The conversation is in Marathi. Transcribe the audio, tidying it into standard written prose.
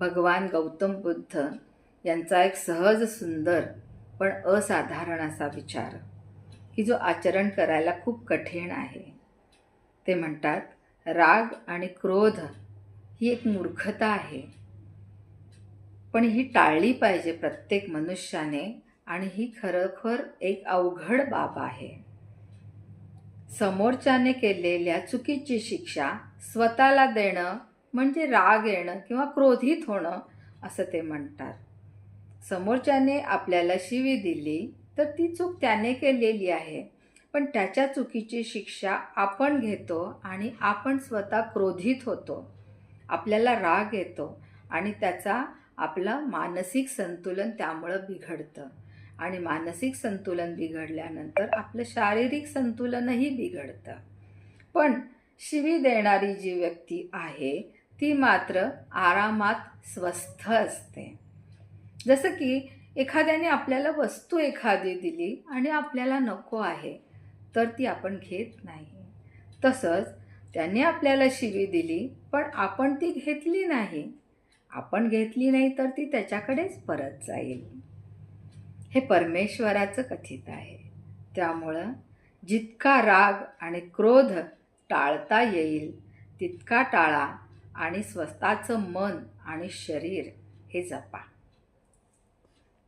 भगवान गौतम बुद्ध यांचा एक सहज सुंदर पण असाधारण असा विचार की जो आचरण करायला खूप कठीण आहे. ते म्हणतात, राग आणि क्रोध ही एक मूर्खता आहे, पण ही टाळली पाहिजे प्रत्येक मनुष्याने आणि ही खरोखर एक अवघड बाब आहे. समोरच्याने केलेल्या चुकीची शिक्षा स्वतःला देणं म्हणजे राग येणं किंवा क्रोधित होणं असं ते म्हणतात. समोरच्याने आपल्याला शिवी दिली तर ती चूक त्याने केलेली आहे, पण त्याच्या चुकीची शिक्षा आपण घेतो आणि आपण स्वतः क्रोधित होतो. आपल्याला राग येतो आणि त्याचा आपलं मानसिक संतुलन त्यामुळं बिघडतं आणि मानसिक संतुलन बिघडल्यानंतर आपलं शारीरिक संतुलनही बिघडतं. पण शिवी देणारी जी व्यक्ती आहे ती मात्र आरामात स्वस्थ असते. जसं की एखाद्याने आपल्याला वस्तू एखादी दिली आणि आपल्याला नको आहे तर ती आपण घेत नाही. तसंच त्याने आपल्याला शिवी दिली पण आपण ती घेतली नाही. आपण घेतली नाही तर ती त्याच्याकडेच परत जाईल. हे परमेश्वराचं कथित आहे. त्यामुळं जितका राग आणि क्रोध टाळता येईल तितका टाळा आणि स्वतःचं मन आणि शरीर हे जपा.